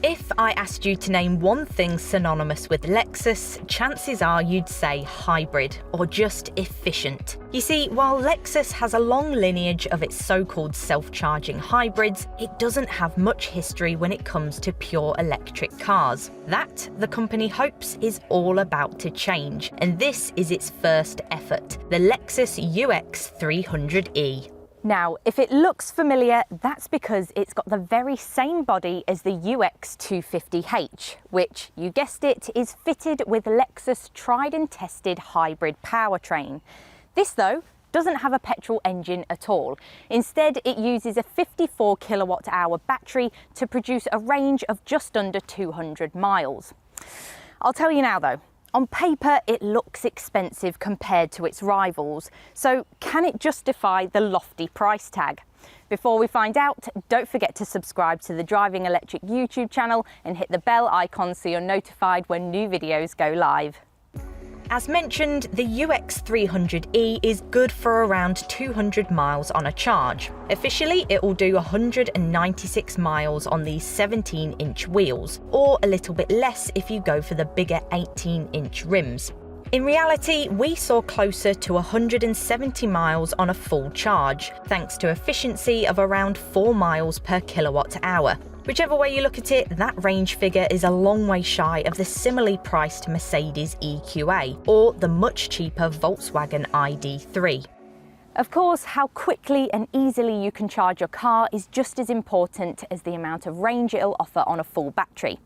If I asked you to name one thing synonymous with Lexus, chances are you'd say hybrid or just efficient. You see, while Lexus has a long lineage of its so-called self-charging hybrids, it doesn't have much history when it comes to pure electric cars. That, the company hopes, is all about to change, and this is its first effort, the Lexus UX 300e. Now, if it looks familiar, that's because it's got the very same body as the UX 250h, which, you guessed it, is fitted with Lexus tried and tested hybrid powertrain. This, though, doesn't have a petrol engine at all. Instead, it uses a 54 kilowatt-hour battery to produce a range of just under 200 miles. I'll tell you now, though, on paper, it looks expensive compared to its rivals, so can it justify the lofty price tag? Before we find out, don't forget to subscribe to the Driving Electric YouTube channel and hit the bell icon so you're notified when new videos go live. As mentioned, the UX 300e is good for around 200 miles on a charge. Officially, it will do 196 miles on these 17-inch wheels, or a little bit less if you go for the bigger 18-inch rims. In reality, we saw closer to 170 miles on a full charge, thanks to efficiency of around 4 miles per kilowatt hour. Whichever way you look at it, that range figure is a long way shy of the similarly priced Mercedes EQA or the much cheaper Volkswagen ID.3. Of course, how quickly and easily you can charge your car is just as important as the amount of range it'll offer on a full battery.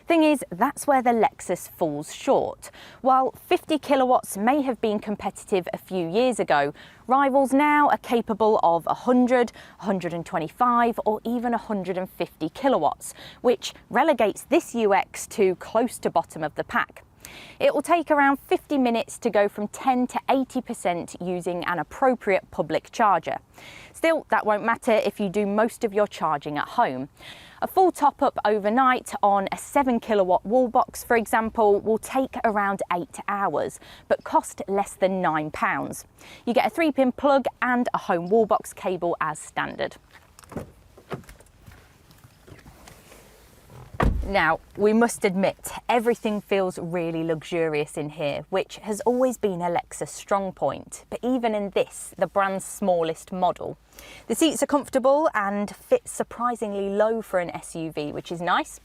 Thing is, that's where the Lexus falls short. While 50 kilowatts may have been competitive a few years ago, rivals now are capable of 100, 125 or even 150 kilowatts, which relegates this UX to close to bottom of the pack. It will take around 50 minutes to go from 10 to 80% using an appropriate public charger. Still, that won't matter if you do most of your charging at home. A full top-up overnight on a 7 kilowatt wall box, for example, will take around 8 hours, but cost less than £9. You get a 3-pin plug and a home wall box cable as standard. Now, we must admit, everything feels really luxurious in here, which has always been a Lexus strong point, but even in this, the brand's smallest model. The seats are comfortable and fit surprisingly low for an SUV, which is nice.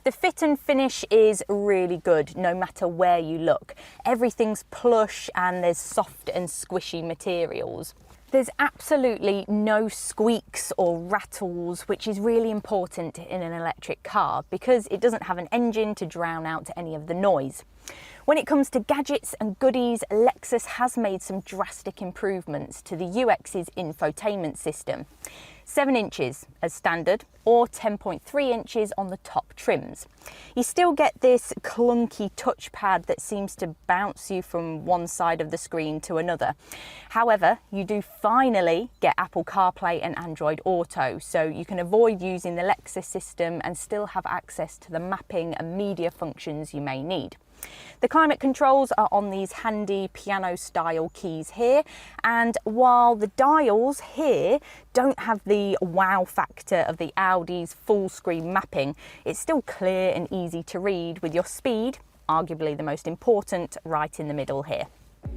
The fit and finish is really good, no matter where you look. Everything's plush and there's soft and squishy materials. There's absolutely no squeaks or rattles, which is really important in an electric car because it doesn't have an engine to drown out any of the noise. When it comes to gadgets and goodies, Lexus has made some drastic improvements to the UX's infotainment system. 7 inches as standard, or 10.3 inches on the top trims. You still get this clunky touchpad that seems to bounce you from one side of the screen to another. However, you do finally get Apple CarPlay and Android Auto, so you can avoid using the Lexus system and still have access to the mapping and media functions you may need. The climate controls are on these handy piano-style keys here, and while the dials here don't have the wow factor of the Audi's full-screen mapping, it's still clear and easy to read with your speed, arguably the most important, right in the middle here.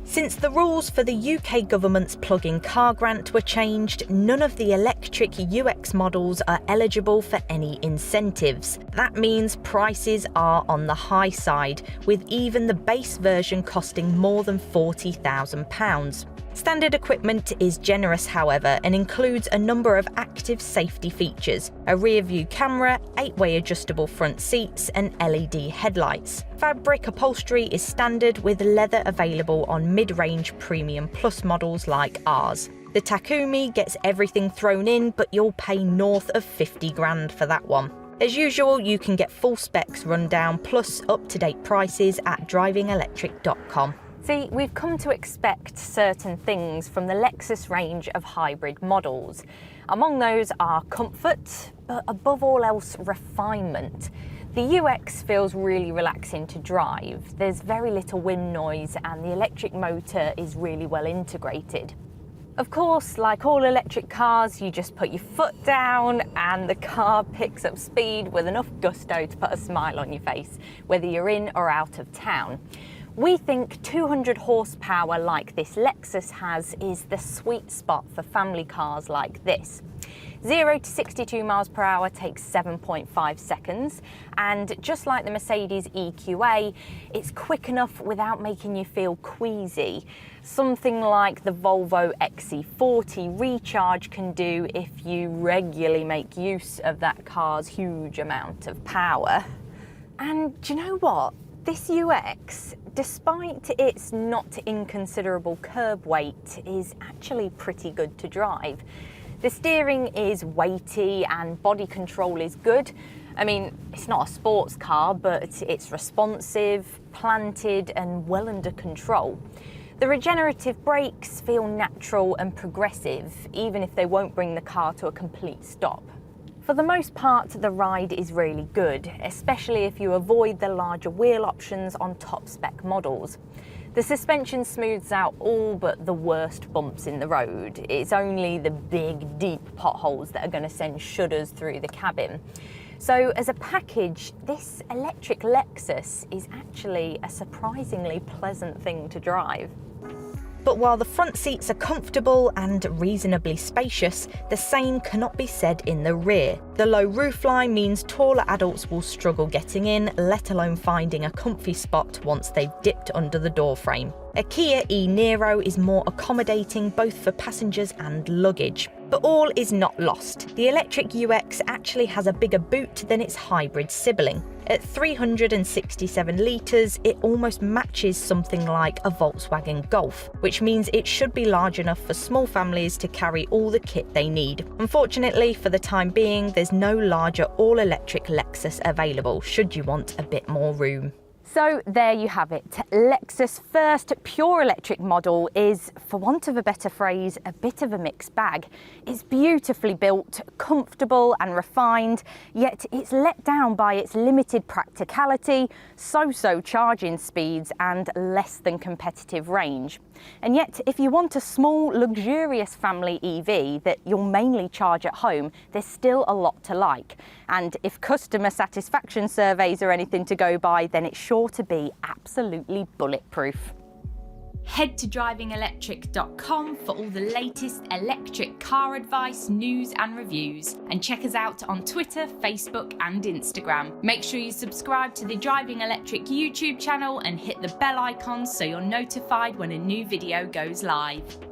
Since the rules for the UK government's plug-in car grant were changed, none of the electric UX models are eligible for any incentives. That means prices are on the high side, with even the base version costing more than £40,000. Standard equipment is generous, however, and includes a number of active safety features: a rear-view camera, 8-way adjustable front seats, and LED headlights. Fabric upholstery is standard, with leather available on mid-range Premium Plus models like ours. The Takumi gets everything thrown in, but you'll pay north of 50 grand for that one. As usual, you can get full specs rundown plus up-to-date prices at DrivingElectric.com. See, we've come to expect certain things from the Lexus range of hybrid models. Among those are comfort, but above all else, refinement. The UX feels really relaxing to drive. There's very little wind noise and the electric motor is really well integrated. Of course, like all electric cars, you just put your foot down and the car picks up speed with enough gusto to put a smile on your face, whether you're in or out of town. We think 200 horsepower like this Lexus has is the sweet spot for family cars like this. 0 to 62 miles per hour takes 7.5 seconds, and just like the Mercedes EQA, it's quick enough without making you feel queasy. Something like the Volvo XC40 Recharge can do if you regularly make use of that car's huge amount of power. And do you know what? This UX, despite its not inconsiderable curb weight, is actually pretty good to drive. The steering is weighty and body control is good. I mean, it's not a sports car, but it's responsive, planted and well under control. The regenerative brakes feel natural and progressive, even if they won't bring the car to a complete stop. For the most part, the ride is really good, especially if you avoid the larger wheel options on top spec models. The suspension smooths out all but the worst bumps in the road. It's only the big, deep potholes that are going to send shudders through the cabin. So as a package, this electric Lexus is actually a surprisingly pleasant thing to drive. But while the front seats are comfortable and reasonably spacious, the same cannot be said in the rear. The low roofline means taller adults will struggle getting in, let alone finding a comfy spot once they've dipped under the door frame. A Kia e-Niro is more accommodating both for passengers and luggage. But all is not lost. The electric UX actually has a bigger boot than its hybrid sibling. At 367 litres, it almost matches something like a Volkswagen Golf, which means it should be large enough for small families to carry all the kit they need. Unfortunately, for the time being, there's no larger all-electric Lexus available, should you want a bit more room. So there you have it. Lexus' first pure electric model is, for want of a better phrase, a bit of a mixed bag. It's beautifully built, comfortable and refined, yet it's let down by its limited practicality, so-so charging speeds and less than competitive range. And yet, if you want a small, luxurious family EV that you'll mainly charge at home, there's still a lot to like. And if customer satisfaction surveys are anything to go by, then it's sure to be absolutely bulletproof. Head to DrivingElectric.com for all the latest electric car advice, news and reviews. And check us out on Twitter, Facebook and Instagram. Make sure you subscribe to the Driving Electric YouTube channel and hit the bell icon so you're notified when a new video goes live.